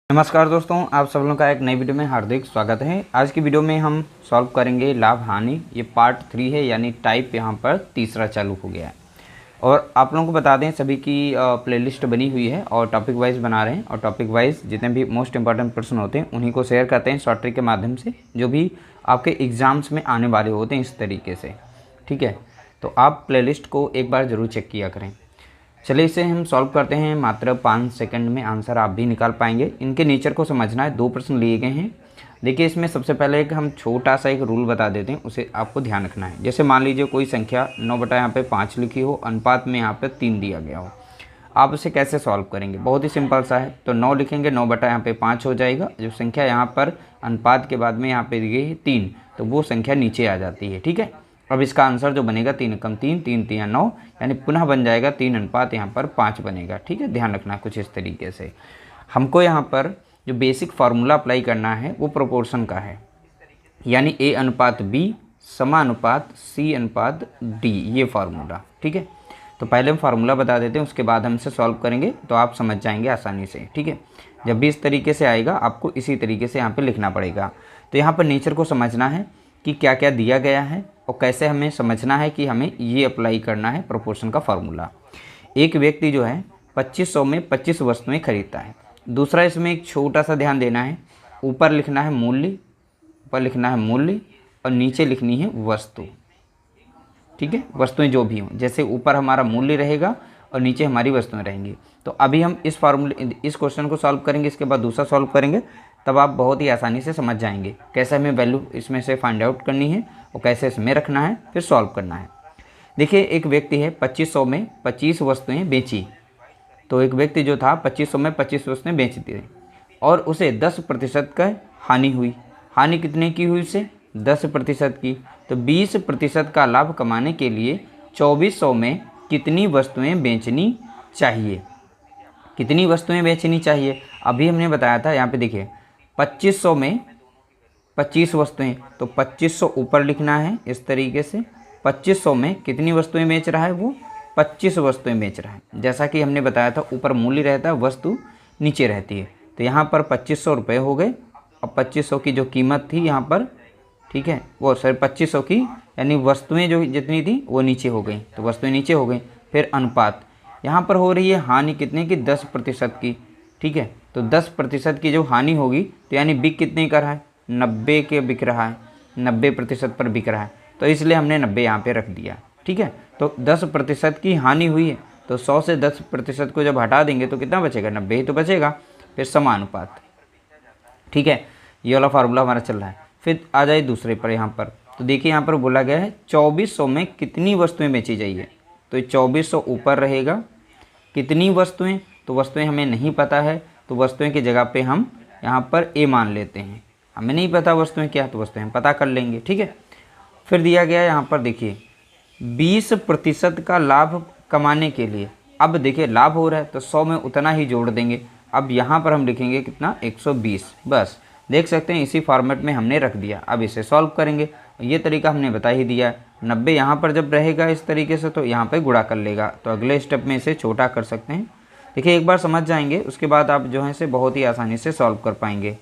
नमस्कार दोस्तों, आप सब लोगों का एक नई वीडियो में हार्दिक स्वागत है। आज की वीडियो में हम सॉल्व करेंगे लाभ हानि। ये पार्ट 3 है, यानी टाइप यहाँ पर तीसरा चालू हो गया है। और आप लोगों को बता दें, सभी की प्लेलिस्ट बनी हुई है और टॉपिक वाइज बना रहे हैं। और टॉपिक वाइज जितने भी मोस्ट इंपॉर्टेंट प्रश्न होते हैं उन्हीं को शेयर करते हैं शॉर्ट ट्रिक के माध्यम से, जो भी आपके एग्ज़ाम्स में आने वाले होते हैं इस तरीके से। ठीक है, तो आप प्लेलिस्ट को एक बार ज़रूर चेक किया करें। चलिए इसे हम सॉल्व करते हैं। मात्र 5 सेकंड में आंसर आप भी निकाल पाएंगे। इनके नेचर को समझना है। 2 प्रश्न लिए गए हैं। देखिए, इसमें सबसे पहले एक हम छोटा सा एक रूल बता देते हैं, उसे आपको ध्यान रखना है। जैसे मान लीजिए कोई संख्या 9 बटा यहाँ पे 5 लिखी हो, अनुपात में यहाँ पे 3 दिया गया हो। आप उसे कैसे सॉल्व करेंगे? बहुत ही सिंपल सा है। तो 9 लिखेंगे, 9 बटा यहाँ पे 5 हो जाएगा। जो संख्या यहाँ पर अनुपात के बाद में यहाँ पे दी गई है 3, तो वो संख्या नीचे आ जाती है। ठीक है, अब इसका आंसर जो बनेगा 3 कम 3, 3 3 9, यानी पुनः बन जाएगा 3 अनुपात यहाँ पर 5 बनेगा। ठीक है, ध्यान रखना है कुछ इस तरीके से। हमको यहाँ पर जो बेसिक फार्मूला अप्लाई करना है वो प्रोपोर्शन का है, यानी A अनुपात B समानुपात C अनुपात D, ये फार्मूला। ठीक है, तो पहले हम फार्मूला बता देते हैं, उसके बाद हम इसे सॉल्व करेंगे तो आप समझ जाएंगे आसानी से। ठीक है, जब भी इस तरीके से आएगा आपको इसी तरीके से यहाँ पर लिखना पड़ेगा। तो यहाँ पर नेचर को समझना है कि क्या क्या दिया गया है और कैसे हमें समझना है कि हमें ये अप्लाई करना है प्रोपोर्शन का फार्मूला। एक व्यक्ति जो है 2500 में 25 वस्तुएं खरीदता है। दूसरा, इसमें एक छोटा सा ध्यान देना है। ऊपर लिखना है मूल्य, ऊपर लिखना है मूल्य और नीचे लिखनी है वस्तु। ठीक है, वस्तुएं जो भी हों, जैसे ऊपर हमारा मूल्य रहेगा और नीचे हमारी वस्तुएं रहेंगी। तो अभी हम इस क्वेश्चन को सॉल्व करेंगे, इसके बाद दूसरा सॉल्व करेंगे, तब आप बहुत ही आसानी से समझ जाएंगे कैसे हमें वैल्यू इसमें से फाइंड आउट करनी है और कैसे इसमें रखना है, फिर सॉल्व करना है। देखिए, एक व्यक्ति है 2500 में 25 वस्तुएं बेची। तो एक व्यक्ति जो था 2500 में 25 वस्तुएं बेच दी और उसे 10% का हानि हुई। हानि कितने की हुई? उसे 10% की। तो 20% का लाभ कमाने के लिए 2400 में कितनी वस्तुएं बेचनी चाहिए? कितनी वस्तुएं बेचनी चाहिए? अभी हमने बताया था, यहाँ पे देखिए 2500 में 25 वस्तुएं, तो 2500 ऊपर लिखना है इस तरीके से। 2500 में कितनी वस्तुएं बेच रहा है? वो 25 वस्तुएं बेच रहा है। जैसा कि हमने बताया था, ऊपर मूल्य रहता है, वस्तु नीचे रहती है। तो यहाँ पर 2500 रुपये हो गए और 2500 की जो कीमत थी यहाँ पर, ठीक है, वो सर 2500 की, यानी वस्तुएं जो जितनी थी वो नीचे हो गई, तो वस्तुएं नीचे हो गई। फिर अनुपात यहाँ पर हो रही है हानि कितने की? 10% की। ठीक है, तो 10% की जो हानि होगी, तो यानी बिक कितने का रहा है? 90 के बिक रहा है, 90% पर बिक रहा है, तो इसलिए हमने 90 यहाँ पे रख दिया। ठीक है, तो 10% की हानि हुई है, तो 100 से 10% को जब हटा देंगे तो कितना बचेगा? 90 ही तो बचेगा। फिर समानुपात। ठीक है, ये वाला फार्मूला हमारा चल रहा है। फिर आ जाए दूसरे पर। यहाँ पर तो देखिए, यहाँ पर बोला गया है 2400 में कितनी वस्तुएं बेची जाइए। तो 2400 ऊपर रहेगा। कितनी वस्तुएं? तो वस्तुएं हमें नहीं पता है, तो वस्तुएं की जगह पे हम यहाँ पर ए मान लेते हैं। हमें नहीं पता वस्तुएं क्या, तो वस्तुएं हम पता कर लेंगे। ठीक है, फिर दिया गया यहाँ पर देखिए 20% का लाभ कमाने के लिए। अब देखिए लाभ हो रहा है तो 100 में उतना ही जोड़ देंगे। अब यहाँ पर हम लिखेंगे कितना? 120। बस देख सकते हैं, इसी फॉर्मेट में हमने रख दिया। अब इसे सॉल्व करेंगे। ये तरीका हमने बता ही दिया है। 90 यहाँ पर जब रहेगा इस तरीके से, तो यहाँ पे गुणा कर लेगा। तो अगले स्टेप में इसे छोटा कर सकते हैं। देखिए, एक बार समझ जाएंगे, उसके बाद आप जो है इसे बहुत ही आसानी से सॉल्व कर पाएंगे।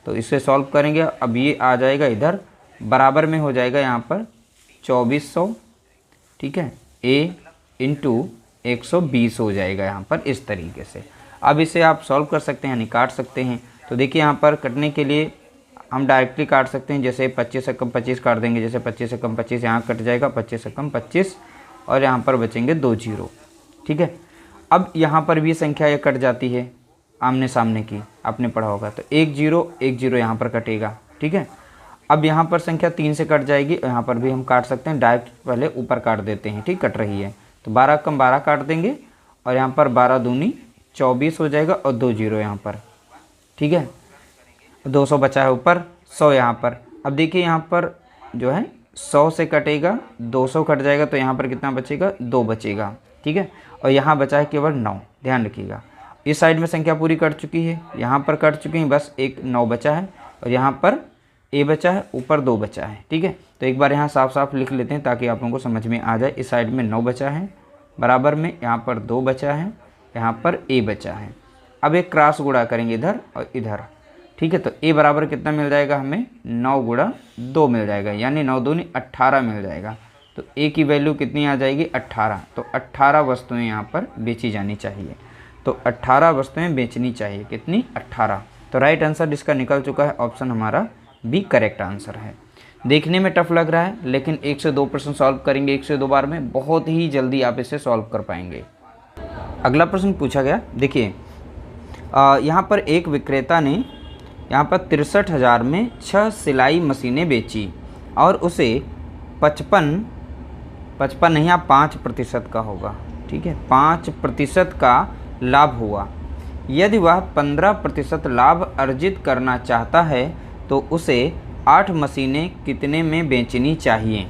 तो इसे सॉल्व करेंगे। अब ये आ जाएगा इधर, बराबर में हो जाएगा यहाँ पर 2400। ठीक है, A इंटू 120 हो जाएगा यहाँ पर इस तरीके से। अब इसे आप सॉल्व कर सकते हैं, यानी काट सकते हैं। तो देखिए, यहाँ पर कटने के लिए हम डायरेक्टली काट सकते हैं। जैसे 25 से कम 25 काट देंगे, जैसे 25 से कम 25 यहाँ कट जाएगा, 25 से कम 25, और यहाँ पर बचेंगे 2 जीरो। ठीक है, अब यहाँ पर भी संख्या ये कट जाती है आमने सामने की, आपने पढ़ा होगा। तो 1 जीरो यहाँ पर कटेगा। ठीक है, अब यहाँ पर संख्या 3 से कट जाएगी, यहाँ पर भी हम काट सकते हैं। डायरेक्ट पहले ऊपर काट देते हैं। ठीक, कट रही है तो 12 कम 12 काट देंगे, और यहाँ पर 12 दूनी 24 हो जाएगा, और 2 जीरो यहाँ पर। ठीक है, 200 बचा है ऊपर, 100 यहाँ पर। अब देखिए, यहाँ पर जो है 100 से कटेगा, 200 कट जाएगा, तो यहाँ पर कितना बचेगा? 2 बचेगा। ठीक है, और यहाँ बचा है केवल 9। ध्यान रखिएगा, इस साइड में संख्या पूरी कट चुकी है, यहाँ पर कट चुकी है, बस एक 9 बचा है, और यहाँ पर A बचा है, ऊपर 2 बचा है। ठीक है, तो एक बार यहाँ साफ साफ लिख लेते हैं ताकि आप लोगों को समझ में आ जाए। इस साइड में 9 बचा है, बराबर में यहाँ पर 2 बचा है, यहाँ पर A बचा है। अब एक क्रॉस गुणा करेंगे इधर और इधर, ठीक है। तो a बराबर कितना मिल जाएगा हमें, 9 गुणा 2 मिल जाएगा, यानी 9 दूनी 18 मिल जाएगा। तो a की वैल्यू कितनी आ जाएगी, 18। तो 18 वस्तुएं यहाँ पर बेची जानी चाहिए। तो 18 वस्तुएं बेचनी चाहिए, कितनी, 18। तो राइट आंसर जिसका निकल चुका है ऑप्शन हमारा बी करेक्ट आंसर है। देखने में टफ लग रहा है, लेकिन 1 से 2 प्रश्न सॉल्व करेंगे 1 से 2 बार में, बहुत ही जल्दी आप इसे सॉल्व कर पाएंगे। अगला प्रश्न पूछा गया, देखिए यहाँ पर एक विक्रेता ने यहाँ पर 63,000 में 6 सिलाई मशीनें बेची और उसे 55 नहीं, आप 5% का होगा, ठीक है, 5% का लाभ हुआ। यदि वह 15% लाभ अर्जित करना चाहता है तो उसे 8 मशीनें कितने में बेचनी चाहिए।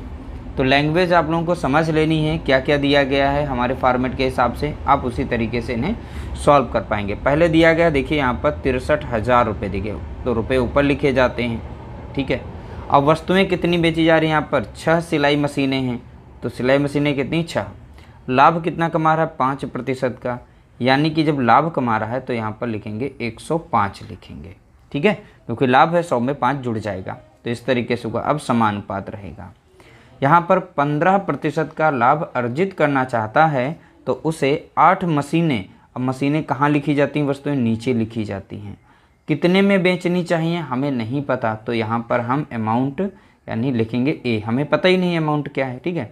तो लैंग्वेज आप लोगों को समझ लेनी है, क्या क्या दिया गया है हमारे फॉर्मेट के हिसाब से, आप उसी तरीके से इन्हें सॉल्व कर पाएंगे। पहले दिया गया, देखिए यहाँ पर 63,000 रुपये दिए, तो रुपये ऊपर लिखे जाते हैं, ठीक है। अब वस्तुएं कितनी बेची जा रही हैं, यहाँ पर 6 सिलाई मशीनें हैं, तो सिलाई मशीनें कितनी, 6। लाभ कितना कमा रहा है, 5% का, यानी कि जब लाभ कमा रहा है तो यहाँ पर लिखेंगे 105 लिखेंगे, ठीक है, क्योंकि लाभ है 100 में 5 जुड़ जाएगा। तो इस तरीके से होगा, अब समानुपात रहेगा। यहाँ पर 15% का लाभ अर्जित करना चाहता है तो उसे 8 मशीनें, अब मशीनें कहाँ लिखी जाती हैं, वस्तुएं नीचे लिखी जाती हैं, कितने में बेचनी चाहिए हमें नहीं पता, तो यहाँ पर हम अमाउंट यानी लिखेंगे ए, हमें पता ही नहीं अमाउंट क्या है, ठीक है।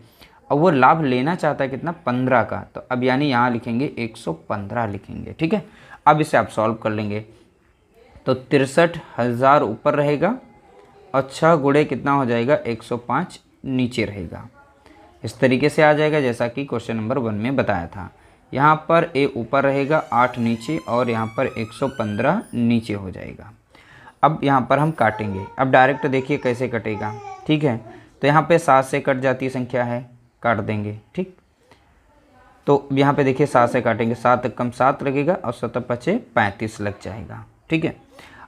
अब वो लाभ लेना चाहता है कितना, 15 का, तो अब यानी यहाँ लिखेंगे 115 लिखेंगे, ठीक है। अब इसे आप सॉल्व कर लेंगे, तो 63,000 ऊपर रहेगा और 6 गुणे कितना हो जाएगा, 105 नीचे रहेगा। इस तरीके से आ जाएगा जैसा कि क्वेश्चन नंबर 1 में बताया था। यहाँ पर ए ऊपर रहेगा, 8 नीचे, और यहाँ पर 115 नीचे हो जाएगा। अब यहाँ पर हम काटेंगे, अब डायरेक्ट देखिए कैसे कटेगा, ठीक है। तो यहाँ पे 7 से कट जाती संख्या है, काट देंगे, ठीक। तो यहाँ पे देखिए 7 से काटेंगे, 7 कम 7 लगेगा और 7 पचे 35 लग जाएगा, ठीक है।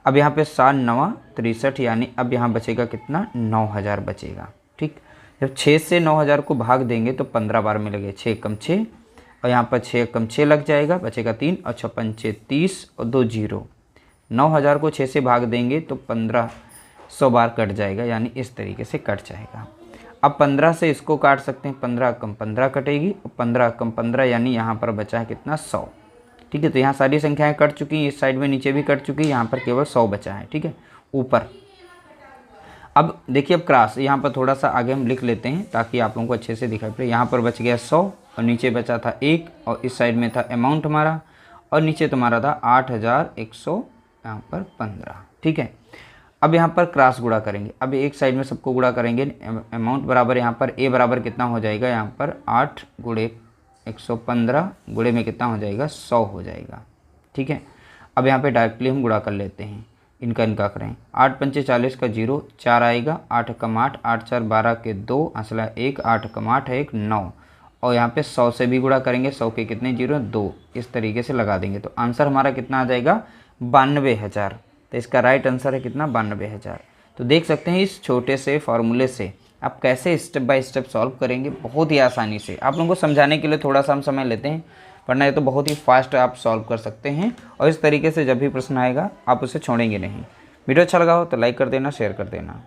अब यहाँ पे 7 9 63, यानी अब यहाँ बचेगा कितना, 9,000 बचेगा, ठीक। जब 6 से 9,000 को भाग देंगे तो 15 बार मिलेंगे, 6 कम 6, और यहाँ पर 6 कम 6 लग जाएगा, बचेगा 3, और 6 पंचे 30 और 2 जीरो। 9,000 को 6 से भाग देंगे तो 1500 बार कट जाएगा, यानी इस तरीके से कट जाएगा। अब 15 से इसको काट सकते हैं, 15 कम 15 कटेगी, और 15 कम 15 यानी यहाँ पर बचा है कितना, 100, ठीक है। तो यहाँ सारी संख्याएं कट चुकी हैं, इस साइड में नीचे भी कट चुकी है, यहाँ पर केवल 100 बचा है, ठीक है, ऊपर। अब देखिए, अब क्रॉस यहाँ पर थोड़ा सा आगे हम लिख लेते हैं ताकि आप लोगों को अच्छे से दिखाई पड़े। यहाँ पर बच गया 100 और नीचे बचा था 1, और इस साइड में था अमाउंट हमारा, और नीचे तुम्हारा था 8,100 यहाँ पर 15, ठीक है। अब यहाँ पर क्रॉस गुणा करेंगे, अब एक साइड में सबको गुणा करेंगे, अमाउंट बराबर यहाँ पर ए बराबर कितना हो जाएगा, यहाँ पर 8 गुणे 115 गुणे में कितना हो जाएगा, 100 हो जाएगा, ठीक है। अब यहाँ पे डायरेक्टली हम गुणा कर लेते हैं, इनका करें, 8 पंचे 40 का 0, 4 आएगा, 8 कम 8, 8 4 12 के 2, असला 1, 8 कम 8 है 1, 9, और यहाँ पे 100 से भी गुणा करेंगे, 100 के कितने जीरो, 2, इस तरीके से लगा देंगे। तो आंसर हमारा कितना आ जाएगा, 92,000। तो इसका राइट आंसर है कितना, 92,000। तो देख सकते हैं इस छोटे से फॉर्मूले से आप कैसे स्टेप बाय स्टेप सॉल्व करेंगे, बहुत ही आसानी से। आप लोगों को समझाने के लिए थोड़ा सा हम समय लेते हैं, वरना ये तो बहुत ही फास्ट आप सॉल्व कर सकते हैं, और इस तरीके से जब भी प्रश्न आएगा आप उसे छोड़ेंगे नहीं। वीडियो अच्छा लगा हो तो लाइक कर देना, शेयर कर देना।